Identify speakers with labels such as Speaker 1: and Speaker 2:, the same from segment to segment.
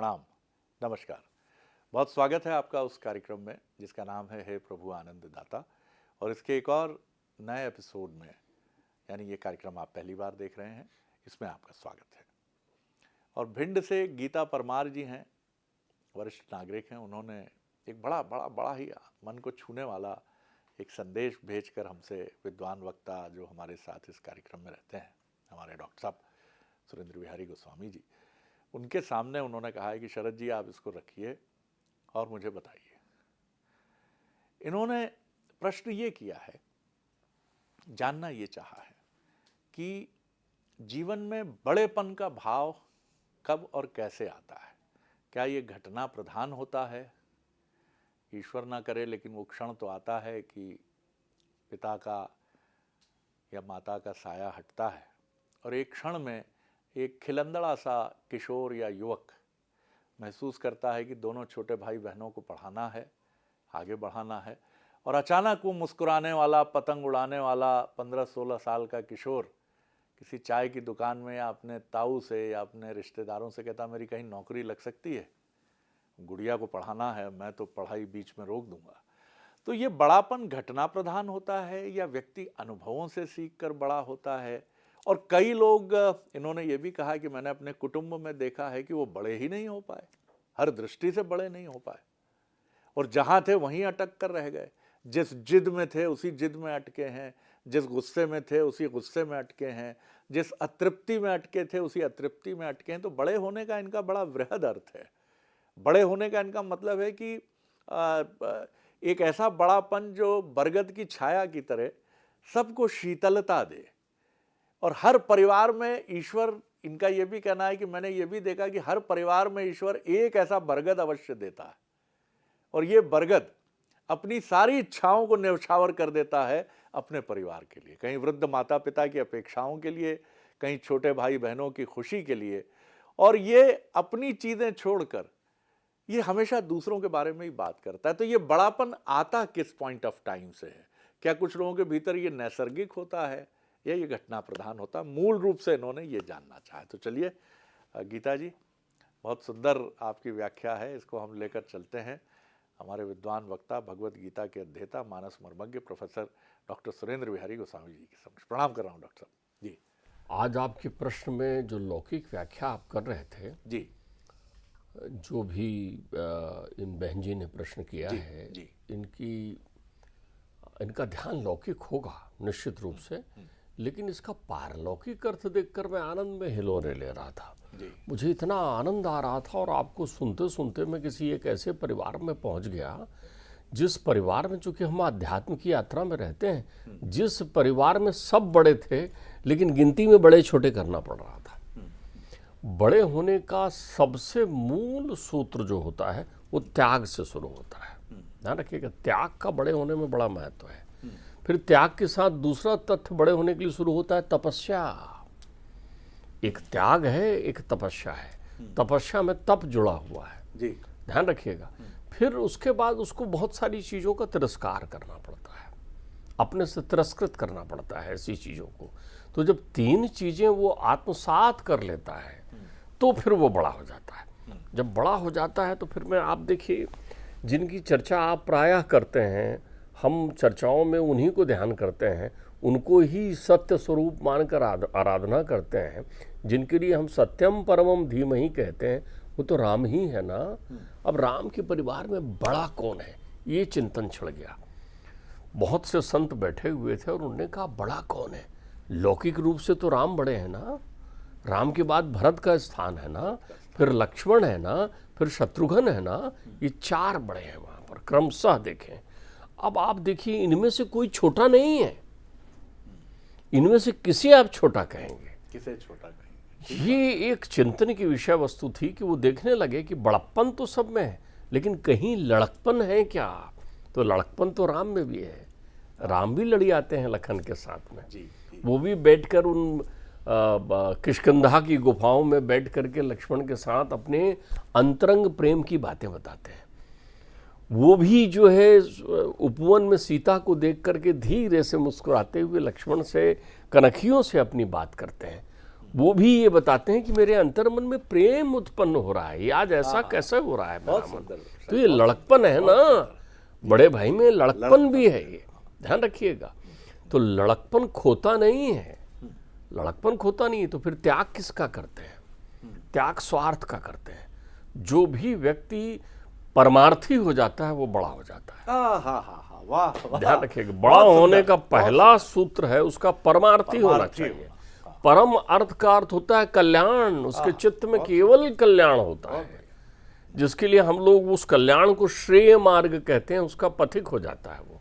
Speaker 1: प्रणाम, नमस्कार। बहुत स्वागत है आपका उस कार्यक्रम में जिसका नाम है हे प्रभु आनंद दाता। और इसके एक और नए एपिसोड में, यानी ये कार्यक्रम आप पहली बार देख रहे हैं, इसमें आपका स्वागत है। और भिंड से गीता परमार जी हैं, वरिष्ठ नागरिक हैं। उन्होंने एक बड़ा ही मन को छूने वाला एक संदेश भेजकर हमसे, विद्वान वक्ता जो हमारे साथ इस कार्यक्रम में रहते हैं, हमारे डॉक्टर साहब सुरेंद्र बिहारी गोस्वामी जी, उनके सामने उन्होंने कहा है कि शरद जी आप इसको रखिए और मुझे बताइए। इन्होंने प्रश्न ये किया है, जानना ये चाहा है कि जीवन में बड़ेपन का भाव कब और कैसे आता है। क्या ये घटना प्रधान होता है? ईश्वर ना करे लेकिन वो क्षण तो आता है कि पिता का या माता का साया हटता है और एक क्षण में एक खिलंदड़ा सा किशोर या युवक महसूस करता है कि दोनों छोटे भाई बहनों को पढ़ाना है, आगे बढ़ाना है। और अचानक वो मुस्कुराने वाला, पतंग उड़ाने वाला 15-16 साल का किशोर किसी चाय की दुकान में या अपने ताऊ से या अपने रिश्तेदारों से कहता मेरी कहीं नौकरी लग सकती है, गुड़िया को पढ़ाना है, मैं तो पढ़ाई बीच में रोक दूंगा। तो ये बड़ापन घटना प्रधान होता है या व्यक्ति अनुभवों से सीख कर बड़ा होता है? और कई लोग, इन्होंने ये भी कहा कि मैंने अपने कुटुंब में देखा है कि वो बड़े ही नहीं हो पाए, हर दृष्टि से बड़े नहीं हो पाए, और जहाँ थे वहीं अटक कर रह गए। जिस जिद में थे उसी जिद में अटके हैं, जिस गुस्से में थे उसी गुस्से में अटके हैं, जिस अतृप्ति में अटके थे उसी अतृप्ति में अटके हैं। तो बड़े होने का इनका बड़ा वृहद अर्थ है। बड़े होने का इनका मतलब है कि एक ऐसा बड़ापन जो बरगद की छाया की तरह सबको शीतलता दे। और हर परिवार में ईश्वर, इनका ये भी कहना है कि मैंने ये भी देखा कि हर परिवार में ईश्वर एक ऐसा बरगद अवश्य देता है, और ये बरगद अपनी सारी इच्छाओं को न्यौछावर कर देता है अपने परिवार के लिए। कहीं वृद्ध माता पिता की अपेक्षाओं के लिए, कहीं छोटे भाई बहनों की खुशी के लिए, और ये अपनी चीज़ें छोड़कर ये हमेशा दूसरों के बारे में ही बात करता है। तो ये बड़ापन आता किस पॉइंट ऑफ टाइम से है? क्या कुछ लोगों के भीतर ये नैसर्गिक होता है या ये घटना प्रधान होता है? मूल रूप से इन्होंने ये जानना चाहा। तो चलिए गीता जी, बहुत सुंदर आपकी व्याख्या है, इसको हम लेकर चलते हैं हमारे विद्वान वक्ता, भगवत गीता के अध्येता, मानस मर्मज्ञ प्रोफेसर डॉक्टर सुरेंद्र बिहारी गोस्वामी जी के समक्ष। प्रणाम कर रहा हूँ डॉक्टर साहब जी।
Speaker 2: आज आपके प्रश्न में जो लौकिक व्याख्या आप कर रहे थे
Speaker 1: जी,
Speaker 2: जो भी इन बहन जी ने प्रश्न किया है, इनका ध्यान लौकिक होगा निश्चित रूप से, लेकिन इसका पारलौकिक अर्थ देखकर मैं आनंद में हिलोरे ले रहा था। मुझे इतना आनंद आ रहा था, और आपको सुनते सुनते मैं किसी एक ऐसे परिवार में पहुंच गया जिस परिवार में, चूंकि हम आध्यात्म की यात्रा में रहते हैं, जिस परिवार में सब बड़े थे लेकिन गिनती में बड़े छोटे करना पड़ रहा था। बड़े होने का सबसे मूल सूत्र जो होता है वो त्याग से शुरू होता है। ध्यान रखिएगा, त्याग का बड़े होने में बड़ा महत्व है। फिर त्याग के साथ दूसरा तथ्य बड़े होने के लिए शुरू होता है तपस्या। एक त्याग है, एक तपस्या है। तपस्या में तप जुड़ा हुआ है
Speaker 1: जी,
Speaker 2: ध्यान रखिएगा। फिर उसके बाद उसको बहुत सारी चीज़ों का तिरस्कार करना पड़ता है, अपने से तिरस्कृत करना पड़ता है ऐसी चीज़ों को। तो जब तीन चीज़ें वो आत्मसात कर लेता है तो फिर वो बड़ा हो जाता है। जब बड़ा हो जाता है तो फिर मैं, आप देखिए, जिनकी चर्चा आप प्रायः करते हैं, हम चर्चाओं में उन्हीं को ध्यान करते हैं, उनको ही सत्य स्वरूप मानकर आराधना करते हैं, जिनके लिए हम सत्यम परमम धीमहि कहते हैं, वो तो राम ही है ना। अब राम के परिवार में बड़ा कौन है, ये चिंतन छिड़ गया। बहुत से संत बैठे हुए थे और उन्होंने कहा बड़ा कौन है? लौकिक रूप से तो राम बड़े हैं ना, राम के बाद भरत का स्थान है ना, फिर लक्ष्मण है ना, फिर शत्रुघ्न है ना, ये चार बड़े हैं वहाँ पर क्रमशः देखें। अब आप देखिए, इनमें से कोई छोटा नहीं है। इनमें से किसे आप छोटा कहेंगे?
Speaker 1: किसे छोटा कहेंगे?
Speaker 2: ये एक चिंतन की विषय वस्तु थी कि वो देखने लगे कि बड़प्पन तो सब में है, लेकिन कहीं लड़कपन है क्या? तो लड़कपन तो राम में भी है। राम भी लड़ी आते हैं लखन के साथ में। वो भी बैठकर उन किष्किंधा की गुफाओं में बैठ करके लक्ष्मण के साथ अपने अंतरंग प्रेम की बातें बताते हैं। वो भी जो है उपवन में सीता को देख करके धीरे से मुस्कुराते हुए लक्ष्मण से, कनखियों से अपनी बात करते हैं। वो भी ये बताते हैं कि मेरे अंतर्मन में प्रेम उत्पन्न हो रहा है, ये आज ऐसा कैसे हो रहा है मेरा
Speaker 1: बहुत
Speaker 2: मन।
Speaker 1: सुंदर,
Speaker 2: तो ये लड़कपन है ना, बड़े भाई में लड़कपन भी है, ये ध्यान रखिएगा। तो लड़कपन खोता नहीं है, लड़कपन खोता नहीं है। तो फिर त्याग किसका करते हैं? त्याग स्वार्थ का करते हैं। जो भी व्यक्ति परमार्थी हो जाता है वो बड़ा हो जाता है।
Speaker 1: वाह वाह,
Speaker 2: ध्यान रखिएगा, बड़ा होने का पहला सूत्र है उसका परमार्थी होना चाहिए। परम अर्थ का अर्थ होता है कल्याण, उसके चित्त में केवल कल्याण होता है। जिसके लिए हम लोग उस कल्याण को श्रेय मार्ग कहते हैं, उसका पथिक हो जाता है वो।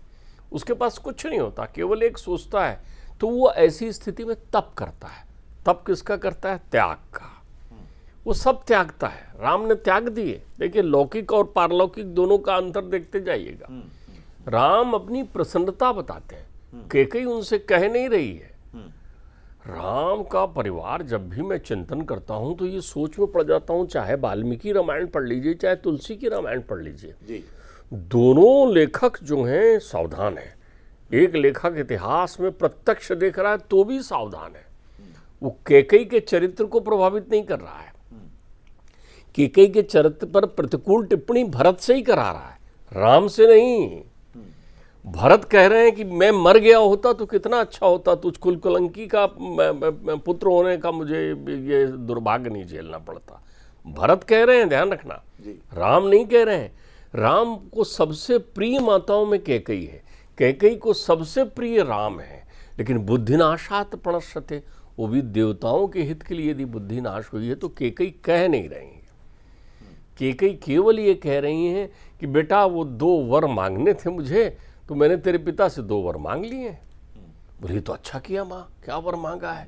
Speaker 2: उसके पास कुछ नहीं होता, केवल एक सोचता है। तो वो ऐसी स्थिति में तप करता है। तप किसका करता है? त्याग का। वो सब त्यागता है। राम ने त्याग दिए। देखिए, लौकिक और पारलौकिक दोनों का अंतर देखते जाइएगा। राम अपनी प्रसन्नता बताते हैं, कैकेयी उनसे कह नहीं रही है। राम का परिवार जब भी मैं चिंतन करता हूं तो ये सोच में पड़ जाता हूं, चाहे वाल्मीकि रामायण पढ़ लीजिए, चाहे तुलसी की रामायण पढ़ लीजिए
Speaker 1: जी,
Speaker 2: दोनों लेखक जो हैं सावधान हैं। एक लेखक इतिहास में प्रत्यक्ष देख रहा है तो भी सावधान है। वो कैकेयी के चरित्र को प्रभावित नहीं कर रहा है। कैकेयी के चरित्र पर प्रतिकूल टिप्पणी भरत से ही करा रहा है, राम से नहीं। भरत कह रहे हैं कि मैं मर गया होता तो कितना अच्छा होता, तुझ कुलकलंकी का पुत्र होने का मुझे ये दुर्भाग्य नहीं झेलना पड़ता। भरत कह रहे हैं, ध्यान रखना, राम नहीं कह रहे हैं। राम को सबसे प्रिय माताओं में कैकेयी है, कैकेयी को सबसे प्रिय राम है। लेकिन बुद्धिनाशात प्रणश्यते, वो भी देवताओं के हित के लिए यदि बुद्धि नाश हुई है तो कैकेयी कह नहीं रही है। कैकेयी केवल ये कह रही हैं कि बेटा वो 2 वर मांगने थे मुझे, तो मैंने तेरे पिता से 2 वर मांग लिए। बोले तो अच्छा किया माँ, क्या वर मांगा है?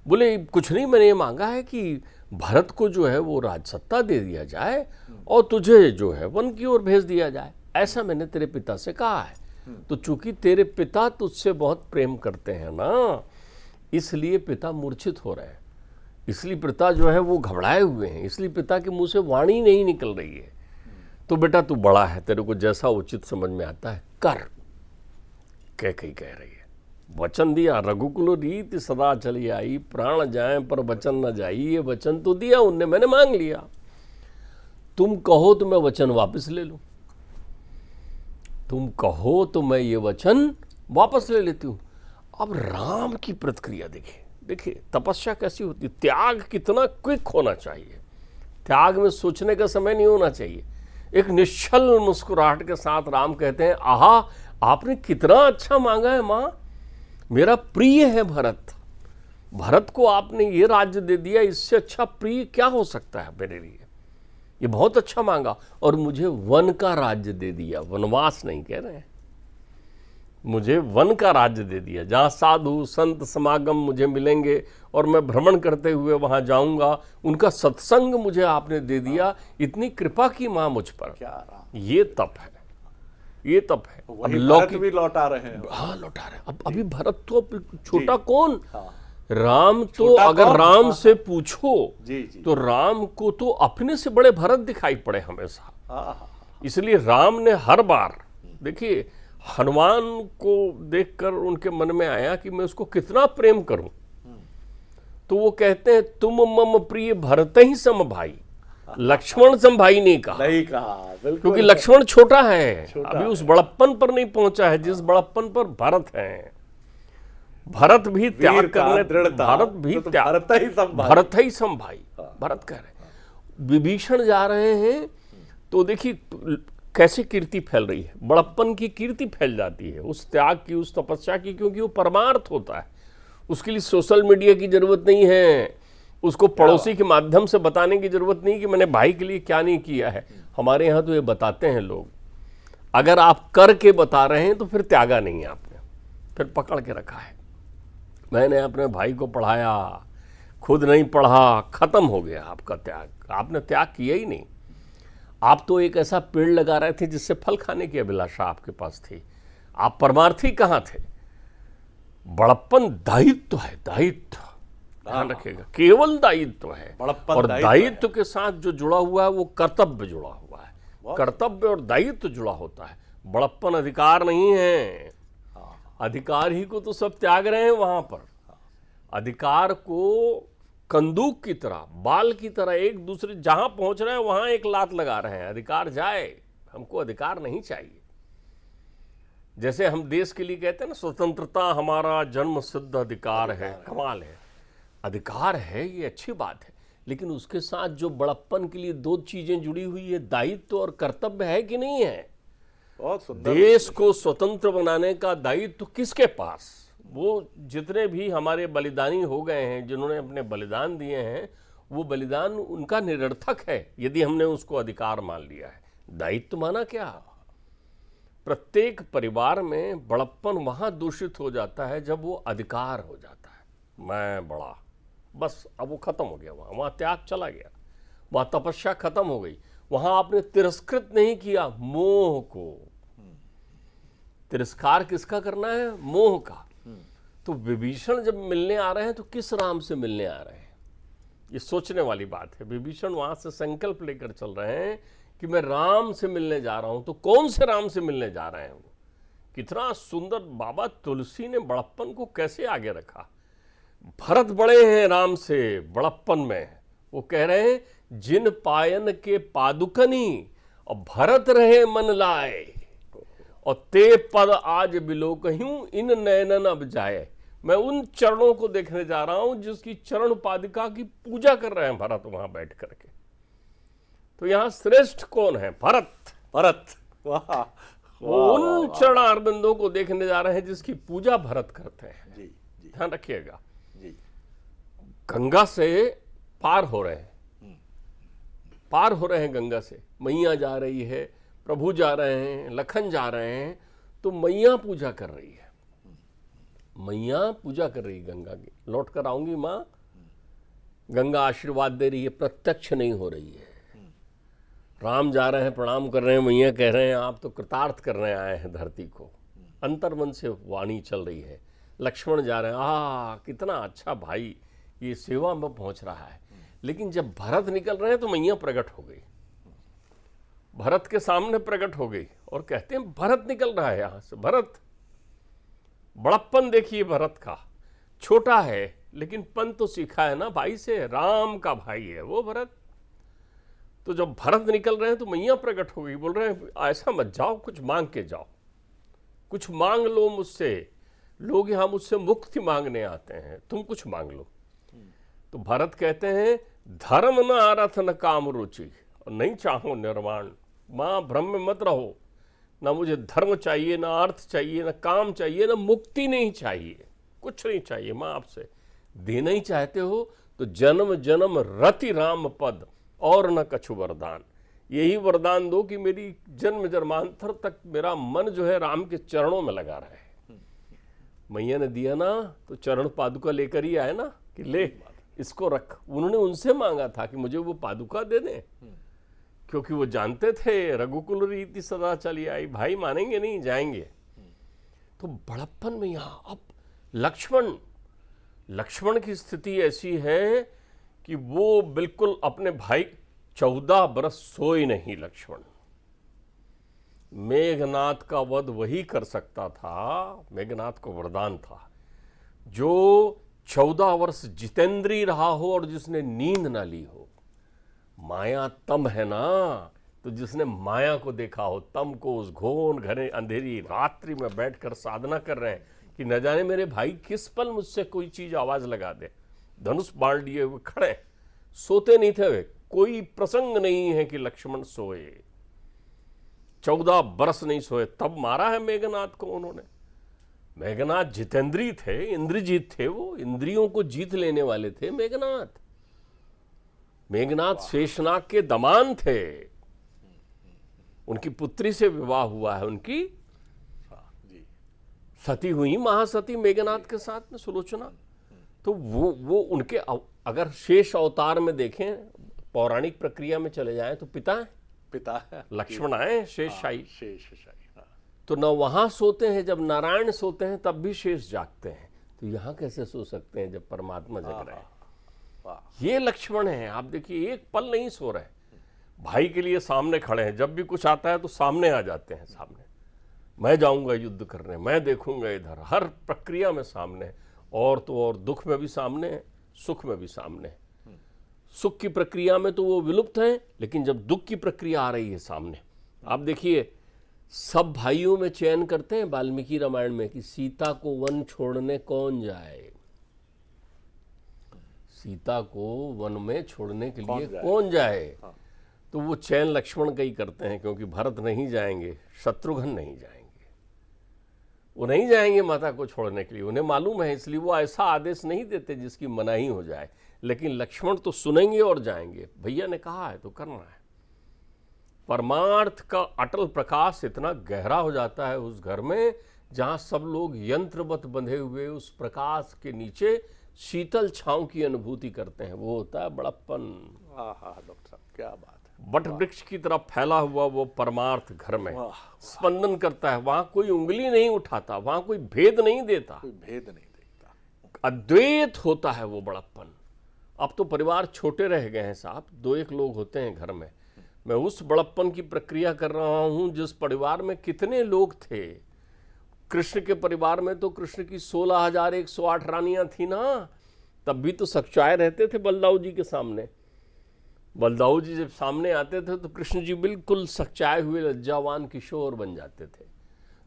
Speaker 2: बोले कुछ नहीं, मैंने ये मांगा है कि भरत को जो है वो राजसत्ता दे दिया जाए और तुझे जो है वन की ओर भेज दिया जाए, ऐसा मैंने तेरे पिता से कहा है। तो चूंकि तेरे पिता तुझसे बहुत प्रेम करते हैं ना, इसलिए पिता मूर्छित हो रहे हैं, इसलिए पिता जो है वो घबराए हुए हैं, इसलिए पिता के मुंह से वाणी नहीं निकल रही है। तो बेटा तू बड़ा है, तेरे को जैसा उचित समझ में आता है कर, कैकेयी कह रही है। वचन दिया, रघुकुल रीति सदा चली आई, प्राण जाए पर वचन न जाई। ये वचन तो दिया उनने, मैंने मांग लिया, तुम कहो तो मैं वचन वापस ले लूं, तुम कहो तो मैं ये वचन वापस ले लेती हूं। अब राम की प्रतिक्रिया देखिए, देखिए तपस्या कैसी होती है, त्याग कितना क्विक होना चाहिए। त्याग में सोचने का समय नहीं होना चाहिए। एक निश्चल मुस्कुराहट के साथ राम कहते हैं, आहा आपने कितना अच्छा मांगा है माँ, मेरा प्रिय है भरत, भरत को आपने ये राज्य दे दिया, इससे अच्छा प्रिय क्या हो सकता है मेरे लिए, ये बहुत अच्छा मांगा। और मुझे वन का राज्य दे दिया, वनवास नहीं कह रहे हैं, मुझे वन का राज्य दे दिया, जहाँ साधु संत समागम मुझे मिलेंगे और मैं भ्रमण करते हुए वहाँ जाऊँगा, उनका सत्संग मुझे आपने दे दिया, इतनी कृपा की माँ मुझ पर। ये तप है, ये तप है।
Speaker 1: अब भरत भी लौटा रहे हैं।
Speaker 2: हाँ लौटा रहे हैं। अब अभी भरत तो छोटा कौन, राम तो अगर राम से पूछो तो राम को तो अपने से बड़े भरत दिखाई पड़े हमेशा। इसलिए राम ने हर बार, देखिए हनुमान को देखकर उनके मन में आया कि मैं उसको कितना प्रेम करूं, तो वो कहते हैं तुम मम प्रिय भरत ही सम भाई, लक्ष्मण सम भाई नहीं कहा, क्योंकि लक्ष्मण छोटा है, अभी उस बड़प्पन पर नहीं पहुंचा है जिस बड़प्पन पर भरत है। भरत भी त्याग करने, भरत भी भरत ही सम भाई, भरत कह रहे। विभीषण जा रहे हैं तो देखिए कैसे कीर्ति फैल रही है, बड़प्पन की कीर्ति फैल जाती है उस त्याग की, उस तपस्या की, क्योंकि वो परमार्थ होता है। उसके लिए सोशल मीडिया की जरूरत नहीं है, उसको पड़ोसी के माध्यम से बताने की जरूरत नहीं कि मैंने भाई के लिए क्या नहीं किया है। हमारे यहाँ तो ये बताते हैं लोग, अगर आप करके बता रहे हैं तो फिर त्यागा नहीं है आपने, फिर पकड़ के रखा है। मैंने अपने भाई को पढ़ाया, खुद नहीं पढ़ा, खत्म हो गया आपका त्याग, आपने त्याग किया ही नहीं। आप तो एक ऐसा पेड़ लगा रहे थे जिससे फल खाने की अभिलाषा आपके पास थी, आप परमार्थी कहाँ थे। बड़प्पन दायित्व है, दायित्व ध्यान रखिएगा, केवल दायित्व है। और दायित्व के साथ जो जुड़ा हुआ है वो कर्तव्य जुड़ा हुआ है, कर्तव्य और दायित्व जुड़ा होता है। बड़प्पन अधिकार नहीं है, अधिकार ही को तो सब त्याग रहे हैं वहां पर। अधिकार को कंदूक की तरह, बाल की तरह एक दूसरे जहां पहुंच रहे हैं वहां एक लात लगा रहे हैं, अधिकार जाए, हमको अधिकार नहीं चाहिए। जैसे हम देश के लिए कहते हैं ना, स्वतंत्रता हमारा जन्म सिद्ध अधिकार है। कमाल है, अधिकार है, ये अच्छी बात है, लेकिन उसके साथ जो बड़प्पन के लिए दो चीजें जुड़ी हुई है, दायित्व और कर्तव्य है कि नहीं है?
Speaker 1: बहुत सुंदर।
Speaker 2: देश को स्वतंत्र बनाने का दायित्व किसके पास? वो जितने भी हमारे बलिदानी हो गए हैं, जिन्होंने अपने बलिदान दिए हैं, वो बलिदान उनका निरर्थक है यदि हमने उसको अधिकार मान लिया है। दायित्व माना क्या? प्रत्येक परिवार में बड़प्पन वहां दूषित हो जाता है जब वो अधिकार हो जाता है, मैं बड़ा, बस अब वो खत्म हो गया, वहां त्याग चला गया, वहां तपस्या खत्म हो गई, वहां आपने तिरस्कृत नहीं किया मोह को। तिरस्कार किसका करना है? मोह का। तो विभीषण जब मिलने आ रहे हैं तो किस राम से मिलने आ रहे हैं? ये सोचने वाली बात है। विभीषण वहां से संकल्प लेकर चल रहे हैं कि मैं राम से मिलने जा रहा हूं। तो कौन से राम से मिलने जा रहे हैं वो? कितना सुंदर बाबा तुलसी ने बड़प्पन को कैसे आगे रखा। भरत बड़े हैं राम से बड़प्पन में। वो कह रहे हैं जिन पायन के पादुकनी और भरत रहे मन लाए, और ते पद आज बिलोकहूं इन नयनन अब जाए। मैं उन चरणों को देखने जा रहा हूं जिसकी चरण पादिका की पूजा कर रहे हैं भरत वहां बैठ करके। तो यहां श्रेष्ठ कौन है? भरत।
Speaker 1: भरत, वाह।
Speaker 2: वो उन चरणारविंदों को देखने जा रहे हैं जिसकी पूजा भरत करते हैं।
Speaker 1: जी जी
Speaker 2: ध्यान रखिएगा।
Speaker 1: जी।
Speaker 2: गंगा से पार हो रहे हैं, पार हो रहे हैं गंगा से। मैया जा रही है, प्रभु जा रहे हैं, लखन जा रहे हैं, तो मैया पूजा कर रही है। मैया पूजा कर रही है गंगा की। लौट कर आऊंगी माँ, गंगा आशीर्वाद दे रही है, प्रत्यक्ष नहीं हो रही है। राम जा रहे हैं, प्रणाम कर रहे हैं, मैया कह रहे हैं आप तो कृतार्थ करने आए हैं धरती को। अंतर्मन से वाणी चल रही है। लक्ष्मण जा रहे हैं, कितना अच्छा भाई, ये सेवा में पहुंच रहा है। लेकिन जब भरत निकल रहे हैं तो मैया प्रकट हो गई, भरत के सामने प्रकट हो गई और कहते हैं भरत निकल रहा है यहां से। भरत, बड़प्पन देखिए भरत का, छोटा है लेकिन पन तो सीखा है ना भाई से, राम का भाई है वो भरत। तो जब भरत निकल रहे हैं तो मैया प्रकट हो गई, बोल रहे हैं ऐसा मत जाओ, कुछ मांग के जाओ, कुछ मांग लो मुझसे। लोग यहां मुझसे मुक्ति मांगने आते हैं, तुम कुछ मांग लो। तो भरत कहते हैं धर्म न अर्थ न काम रुचि, और नहीं चाहो निर्वाण। माँ भ्रम में मत रहो, ना मुझे धर्म चाहिए, ना अर्थ चाहिए, ना काम चाहिए, ना मुक्ति नहीं चाहिए, कुछ नहीं चाहिए। माँ आपसे देना ही चाहते हो तो जन्म जन्म रति राम पद और न कछु वरदान। यही वरदान दो कि मेरी जन्म जन्मांतर तक मेरा मन जो है राम के चरणों में लगा रहे। मैया ने दिया ना, तो चरण पादुका लेकर ही आए ना कि ले इसको रख। उन्होंने उनसे मांगा था कि मुझे वो पादुका दे दें, क्योंकि वो जानते थे रघुकुल रीति सदा चली आई, भाई मानेंगे नहीं, जाएंगे। तो बड़प्पन में यहां अब लक्ष्मण की स्थिति ऐसी है कि वो बिल्कुल अपने भाई 14 बरस सोए नहीं। लक्ष्मण, मेघनाथ का वध वही कर सकता था, मेघनाथ को वरदान था, जो 14 वर्ष जितेंद्री रहा हो और जिसने नींद ना ली हो। माया तम है ना, तो जिसने माया को देखा हो, तम को उस घोर घने अंधेरी रात्रि में बैठकर साधना कर रहे हैं कि न जाने मेरे भाई किस पल मुझसे कोई चीज आवाज लगा दे। धनुष बाण लिए हुए खड़े, सोते नहीं थे वे, कोई प्रसंग नहीं है कि लक्ष्मण सोए। 14 बरस नहीं सोए, तब मारा है मेघनाथ को उन्होंने। मेघनाथ जितेंद्री थे, इंद्रजीत थे, वो इंद्रियों को जीत लेने वाले थे मेघनाथ। मेघनाथ शेषनाग के दमान थे, उनकी पुत्री से विवाह हुआ है, उनकी सती हुई महासती मेघनाथ के साथ में सुलोचना। तो वो उनके अगर शेष अवतार में देखें, पौराणिक प्रक्रिया में चले जाएं तो पिता है लक्ष्मण आए, शेषशाही। तो न वहां सोते हैं, जब नारायण सोते हैं तब भी शेष जागते हैं, तो यहां कैसे सो सकते हैं जब परमात्मा जग रहे हैं? ये लक्ष्मण है। आप देखिए एक पल नहीं सो रहे, भाई के लिए सामने खड़े हैं, जब भी कुछ आता है तो सामने आ जाते हैं, सामने मैं जाऊंगा युद्ध करने, मैं देखूंगा इधर, हर प्रक्रिया में सामने, और तो और दुख में भी सामने है, सुख में भी सामने हैं। सुख की प्रक्रिया में तो वो विलुप्त हैं, लेकिन जब दुख की प्रक्रिया आ रही है सामने, आप देखिए सब भाइयों में चयन करते हैं वाल्मीकि रामायण में कि सीता को वन छोड़ने कौन जाए, सीता को वन में छोड़ने के लिए कौन जाए। तो वो चयन लक्ष्मण का ही करते हैं, क्योंकि भरत नहीं जाएंगे, शत्रुघ्न नहीं जाएंगे, वो नहीं जाएंगे माता को छोड़ने के लिए, उन्हें मालूम है, इसलिए वो ऐसा आदेश नहीं देते जिसकी मनाही हो जाए। लेकिन लक्ष्मण तो सुनेंगे और जाएंगे, भैया ने कहा है तो करना है। परमार्थ का अटल प्रकाश इतना गहरा हो जाता है उस घर में, जहां सब लोग यंत्रवत बंधे हुए उस प्रकाश के नीचे शीतल छांव की अनुभूति करते हैं। वो होता है बड़प्पन।
Speaker 1: डॉक्टर साहब क्या बात है।
Speaker 2: बट वृक्ष की तरफ फैला हुआ वो परमार्थ घर में स्पंदन करता है, वहां कोई उंगली नहीं उठाता, वहां कोई भेद नहीं देता,
Speaker 1: कोई भेद नहीं देखता,
Speaker 2: अद्वैत होता है वो बड़प्पन। अब तो परिवार छोटे रह गए हैं साहब, 2-1 लोग होते हैं घर में। मैं उस बड़प्पन की प्रक्रिया कर रहा हूं जिस परिवार में कितने लोग थे। कृष्ण के परिवार में तो कृष्ण की 16,108 रानियां थी ना, तब भी तो सच्चाए रहते थे बलदाऊ जी के सामने। बलदाऊ जी जब सामने आते थे तो कृष्ण जी बिल्कुल सच्चाए हुए लज्जावान किशोर बन जाते थे।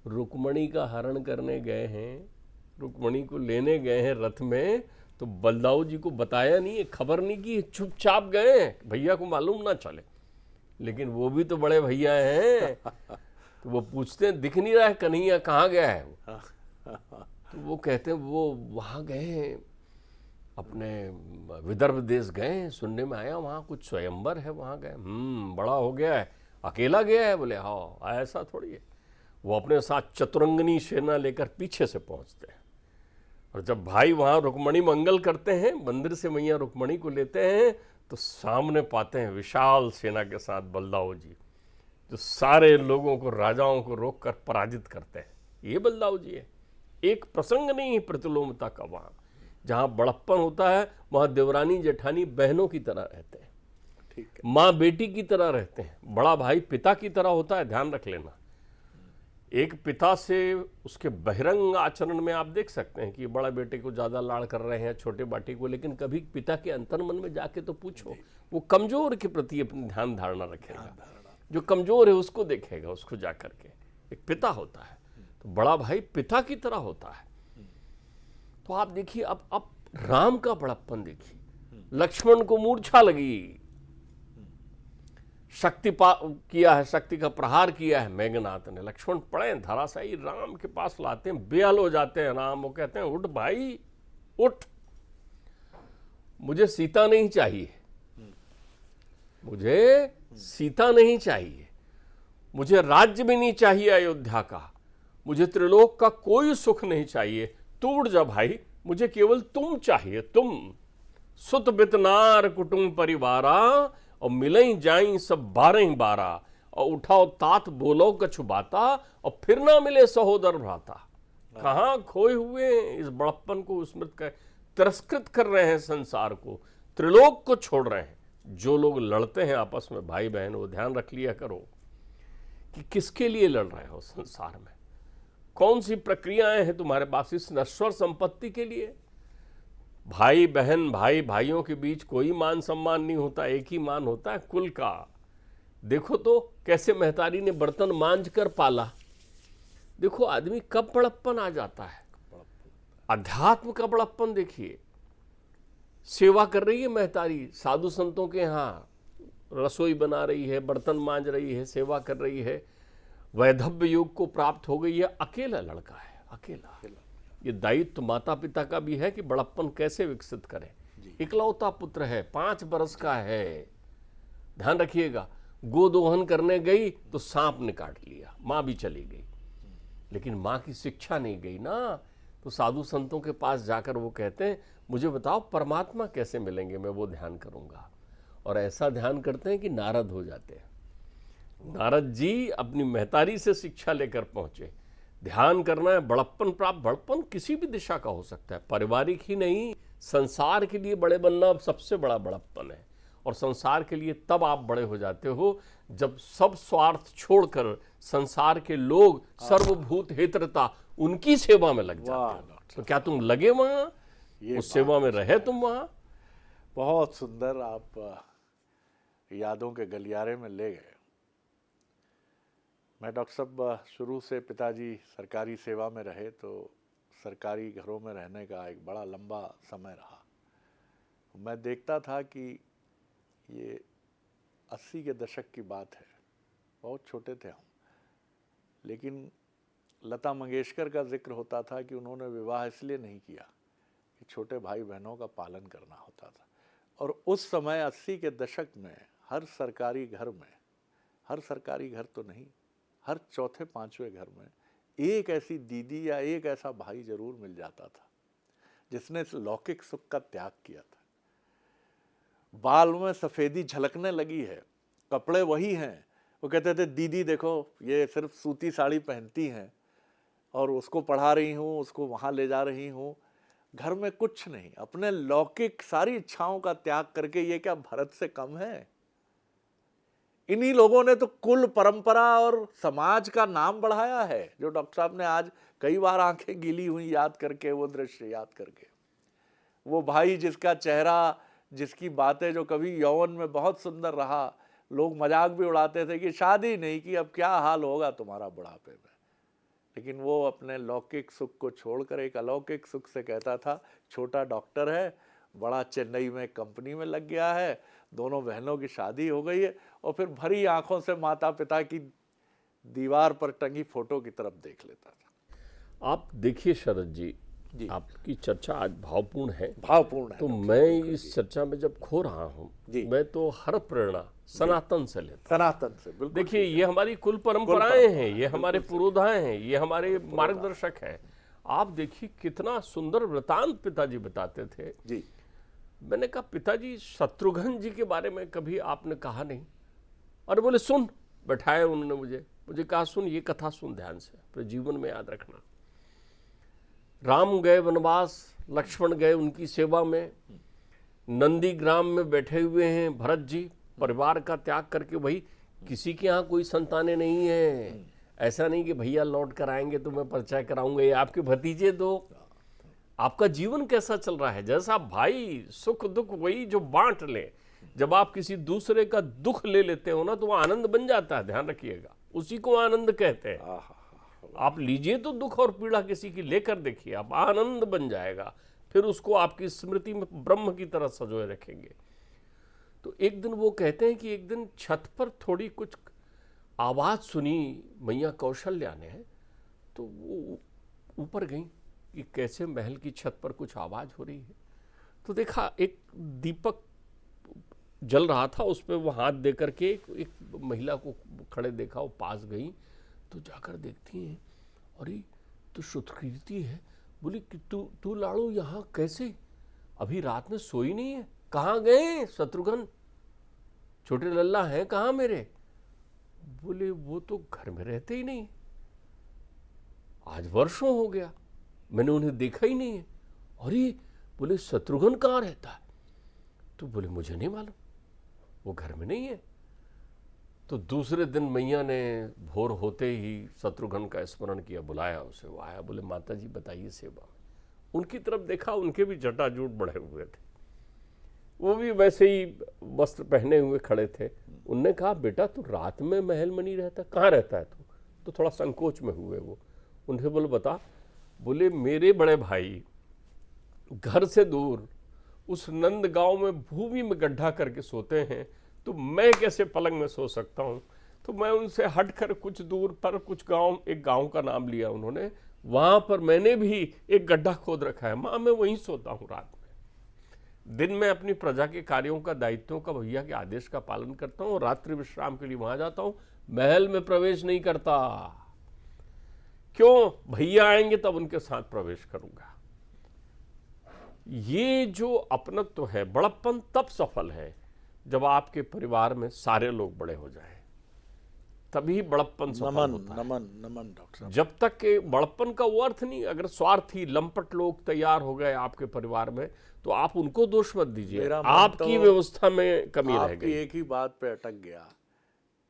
Speaker 2: रुक्मणी का हरण करने गए हैं, रुक्मणी को लेने गए हैं रथ में, तो बलदाऊ जी को बताया नहीं, खबर नहीं की, चुपचाप गए, भैया को मालूम ना चले। लेकिन वो भी तो बड़े भैया हैं, तो वो पूछते हैं दिख नहीं रहा है कन्हैया, कहाँ गया है वो? तो वो कहते हैं वो वहाँ गए, अपने विदर्भ देश गए, सुनने में आया वहाँ कुछ स्वयंवर है, वहाँ गए। बड़ा हो गया है, अकेला गया है? बोले हाँ, ऐसा थोड़ी है। वो अपने साथ चतुरंगनी सेना लेकर पीछे से पहुँचते हैं, और जब भाई वहाँ रुक्मणी मंगल करते हैं, मंदिर से मैया रुक्मणी को लेते हैं, तो सामने पाते हैं विशाल सेना के साथ बलदाऊ जी, जो सारे लोगों को, राजाओं को रोककर पराजित करते हैं। ये बलदाऊ जी है। एक प्रसंग नहीं है प्रतिलोमता का वहाँ। जहाँ बड़प्पन होता है वहाँ देवरानी जेठानी बहनों की तरह रहते हैं,
Speaker 1: ठीक है,
Speaker 2: माँ बेटी की तरह रहते हैं, बड़ा भाई पिता की तरह होता है, ध्यान रख लेना। एक पिता से उसके बहिरंग आचरण में आप देख सकते हैं कि बड़ा बेटे को ज़्यादा लाड़ कर रहे हैं, छोटे बेटे को, लेकिन कभी पिता के अंतर्मन में जाके तो पूछो, वो कमज़ोर के प्रति अपनी ध्यान धारणा रखेगा, जो कमज़ोर है उसको देखेगा, उसको जा करके। एक पिता होता है, तो बड़ा भाई पिता की तरह होता है। तो आप देखिए, अब राम का बड़प्पन देखिए, लक्ष्मण को मूर्छा लगी, शक्ति किया है, शक्ति का प्रहार किया है मेघनाथ ने, लक्ष्मण पड़े धराशायी, राम के पास लाते हैं, बेहाल हो जाते हैं राम। वो कहते हैं उठ भाई उठ, मुझे सीता नहीं चाहिए, मुझे सीता नहीं चाहिए, मुझे राज्य भी नहीं चाहिए अयोध्या का, मुझे त्रिलोक का कोई सुख नहीं चाहिए, तू उठ जा भाई, मुझे केवल तुम चाहिए, तुम। सुत बितनार कुटुंब परिवारा, और मिलई जाई सब 12 और उठाओ तात बोलो कछु बाता, और फिर ना मिले सहोदर भ्राता। कहाँ खोए हुए इस बड़प्पन को स्मृत कर, तिरस्कृत कर रहे हैं संसार को, त्रिलोक को छोड़ रहे हैं। जो लोग लड़ते हैं आपस में भाई बहन, वो ध्यान रख लिया करो कि किसके लिए लड़ रहे हो संसार में, कौन सी प्रक्रियाएं हैं तुम्हारे पास इस नश्वर संपत्ति के लिए। भाई बहन, भाई भाइयों के बीच कोई मान सम्मान नहीं होता, एक ही मान होता है कुल का। देखो तो कैसे महतारी ने बर्तन मांझ कर पाला। देखो आदमी कब बड़प्पन आ जाता है, अध्यात्म का बड़प्पन देखिए। सेवा कर रही है महतारी, साधु संतों के यहाँ रसोई बना रही है, बर्तन मांझ रही है, सेवा कर रही है, वैधव्य योग को प्राप्त हो गई है, अकेला लड़का है, अकेला। ये दायित्व माता पिता का भी है कि बड़प्पन कैसे विकसित करें। इकलौता पुत्र है, 5 बरस का है, ध्यान रखिएगा। गोदोहन करने गई तो सांप ने काट लिया, माँ भी चली गई, लेकिन माँ की शिक्षा नहीं गई ना। तो साधु संतों के पास जाकर वो कहते हैं मुझे बताओ परमात्मा कैसे मिलेंगे, मैं वो ध्यान करूंगा। और ऐसा ध्यान करते हैं कि नारद हो जाते हैं। नारद जी अपनी महतारी से शिक्षा लेकर पहुंचे। ध्यान करना है, बड़प्पन प्राप्त। बड़प्पन किसी भी दिशा का हो सकता है, पारिवारिक ही नहीं, संसार के लिए बड़े बनना सबसे बड़ा बड़प्पन है। और संसार के लिए तब आप बड़े हो जाते हो जब सब स्वार्थ छोड़कर संसार के लोग, सर्वभूत हितरता, उनकी सेवा में लग जाते हो। तो क्या तुम लगे वहां, उस सेवा में रहे तुम वहां?
Speaker 1: बहुत सुंदर, आप यादों के गलियारे में ले गए। मैं डॉक्टर साहब शुरू से, पिताजी सरकारी सेवा में रहे तो सरकारी घरों में रहने का एक बड़ा लंबा समय रहा। मैं देखता था कि ये 80 के दशक की बात है, बहुत छोटे थे हम, लेकिन लता मंगेशकर का जिक्र होता था कि उन्होंने विवाह इसलिए नहीं किया कि छोटे भाई बहनों का पालन करना होता था। और उस समय 80 के दशक में हर सरकारी घर में, हर सरकारी घर तो नहीं, हर चौथे पांचवें घर में एक ऐसी दीदी या एक ऐसा भाई जरूर मिल जाता था जिसने इस लौकिक सुख का त्याग किया था। बाल में सफेदी झलकने लगी है, कपड़े वही हैं, वो कहते थे दीदी देखो ये सिर्फ सूती साड़ी पहनती हैं और उसको पढ़ा रही हूँ, उसको वहाँ ले जा रही हूँ, घर में कुछ नहीं, अपने लौकिक सारी इच्छाओं का त्याग करके। ये क्या भरत से कम है? इन्हीं लोगों ने तो कुल, परंपरा और समाज का नाम बढ़ाया है, जो डॉक्टर साहब ने आज कई बार आंखें गीली हुई याद करके, वो दृश्य याद करके। वो भाई जिसका चेहरा, जिसकी बातें जो कभी यौवन में बहुत सुंदर रहा, लोग मजाक भी उड़ाते थे कि शादी नहीं की, अब क्या हाल होगा तुम्हारा बुढ़ापे में। लेकिन वो अपने लौकिक सुख को छोड़कर एक अलौकिक सुख से कहता था, छोटा डॉक्टर है, बड़ा चेन्नई में कंपनी में लग गया है, दोनों बहनों की शादी हो गई है, और फिर भरी आंखों से माता पिता की दीवार पर टंगी फोटो की तरफ देख लेता था।
Speaker 2: आप देखिए शरद जी, आपकी चर्चा आज भावपूर्ण है,
Speaker 1: भावपूर्ण है।
Speaker 2: तो मैं इस चर्चा में जब खो रहा हूँ, मैं तो हर प्रेरणा सनातन से लेता,
Speaker 1: सनातन से। बिल्कुल
Speaker 2: देखिए ये हमारी कुल परंपराएं हैं, ये हमारे पुरोधाएं हैं, ये हमारे मार्गदर्शक है। आप देखिए कितना सुंदर वृतांत पिताजी बताते थे
Speaker 1: जी।
Speaker 2: मैंने कहा पिताजी शत्रुघ्न जी के बारे में कभी आपने कहा नहीं। और बोले सुन, बैठाए उन्होंने मुझे कहा सुन, ये कथा सुन ध्यान से, अपने जीवन में याद रखना। राम गए वनवास, लक्ष्मण गए उनकी सेवा में, नंदीग्राम में बैठे हुए हैं भरत जी, परिवार का त्याग करके। भाई किसी के यहाँ कोई संतानें नहीं है, ऐसा नहीं कि भैया लौट कर आएंगे तो मैं परिचय कराऊंगा, ये आपके भतीजे दो। आपका जीवन कैसा चल रहा है? जैसा भाई सुख दुख वही जो बांट ले। जब आप किसी दूसरे का दुख ले लेते हो ना तो वो आनंद बन जाता है, ध्यान रखिएगा, उसी को आनंद कहते हैं। आप लीजिए तो दुख और पीड़ा किसी की लेकर देखिए, आप आनंद बन जाएगा, फिर उसको आपकी स्मृति में ब्रह्म की तरह संजोए रखेंगे। तो एक दिन वो कहते हैं कि एक दिन छत पर थोड़ी कुछ आवाज सुनी मैया कौशल्या ने, तो वो ऊपर गई कि कैसे महल की छत पर कुछ आवाज हो रही है। तो देखा एक दीपक जल रहा था, उस पर वो हाथ दे करके एक महिला को खड़े देखा, वो पास गई तो जाकर देखती हैं, अरे तो सुकृति है। बोली कि तू लाड़ू यहाँ कैसे? अभी रात में सोई नहीं है? कहाँ गए शत्रुघ्न? छोटे लल्ला हैं कहाँ मेरे? बोले वो तो घर में रहते ही नहीं, आज वर्षों हो गया मैंने उन्हें देखा ही नहीं है। अरे बोले शत्रुघ्न कहाँ रहता है? तो बोले मुझे नहीं मालूम, वो घर में नहीं है। तो दूसरे दिन मैया ने भोर होते ही शत्रुघ्न का स्मरण किया, बुलाया उसे, वो आया। बोले माता जी बताइए सेवा। उनकी तरफ देखा, उनके भी जटाजूट बढ़े हुए थे, वो भी वैसे ही वस्त्र पहने हुए खड़े थे। उनने कहा बेटा तू रात में महल में नहीं रहता, कहाँ रहता है तू? तो थोड़ा संकोच में हुए वो। उनसे बोले बता। बोले मेरे बड़े भाई घर से दूर उस नंद गांव में भूमि में गड्ढा करके सोते हैं, तो मैं कैसे पलंग में सो सकता हूँ? तो मैं उनसे हटकर कुछ दूर पर कुछ गांव, एक गांव का नाम लिया उन्होंने, वहां पर मैंने भी एक गड्ढा खोद रखा है, माँ मैं वहीं सोता हूँ रात में। दिन में अपनी प्रजा के कार्यों का, दायित्वों का, भैया के आदेश का पालन करता हूँ, रात्रि विश्राम के लिए वहां जाता हूँ, महल में प्रवेश नहीं करता। क्यों? भैया आएंगे तब उनके साथ प्रवेश करूंगा। ये जो अपनत्व है, बड़प्पन तब सफल है जब आपके परिवार में सारे लोग बड़े हो जाएं, तभी बड़प्पन सफल होता है।
Speaker 1: नमन डॉक्टर साहब।
Speaker 2: जब तक के बड़प्पन का वो अर्थ नहीं, अगर स्वार्थी लंपट लोग तैयार हो गए आपके परिवार में तो आप उनको दोष मत दीजिए, आपकी व्यवस्था में कमी रह गई।
Speaker 1: एक ही बात पे अटक गया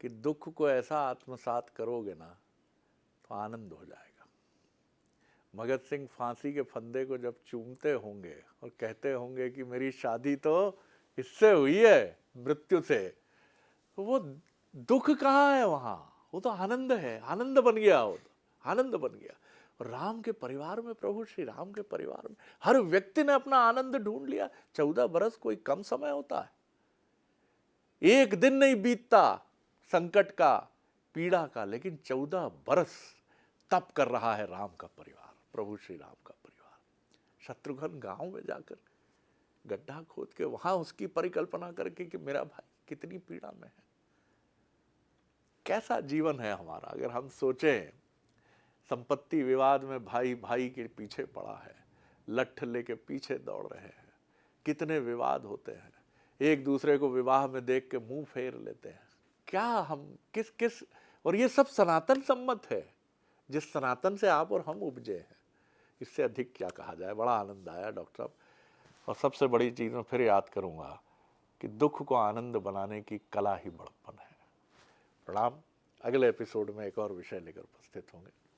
Speaker 1: कि दुख को ऐसा आत्मसात करोगे ना तो आनंद हो जाएगा। भगत सिंह फांसी के फंदे को जब चूमते होंगे और कहते होंगे कि मेरी शादी तो इससे हुई है, मृत्यु से। तो वो दुख कहाँ है वहां, वो तो आनंद है, आनंद बन गया, वो तो आनंद बन गया। और राम के परिवार में, प्रभु श्री राम के परिवार में हर व्यक्ति ने अपना आनंद ढूंढ लिया। 14 बरस कोई कम समय होता है? एक दिन नहीं बीतता संकट का, पीड़ा का, लेकिन 14 बरस तप कर रहा है राम का परिवार, प्रभु श्री राम का परिवार। शत्रुघ्न गांव में जाकर गड्ढा खोद के वहां उसकी परिकल्पना करके कि मेरा भाई कितनी पीड़ा में है। कैसा जीवन है हमारा, अगर हम सोचें। संपत्ति विवाद में भाई भाई के पीछे पड़ा है, लठ लेके पीछे दौड़ रहे हैं, कितने विवाद होते हैं, एक दूसरे को विवाह में देख के मुंह फेर लेते हैं। क्या हम किस और ये सब सनातन सम्मत है, जिस सनातन से आप और हम उपजे हैं। इससे अधिक क्या कहा जाए। बड़ा आनंद आया डॉक्टर साहब। और सबसे बड़ी चीज़ मैं फिर याद करूंगा कि दुख को आनंद बनाने की कला ही बड़प्पन है। प्रणाम। अगले एपिसोड में एक और विषय लेकर उपस्थित होंगे।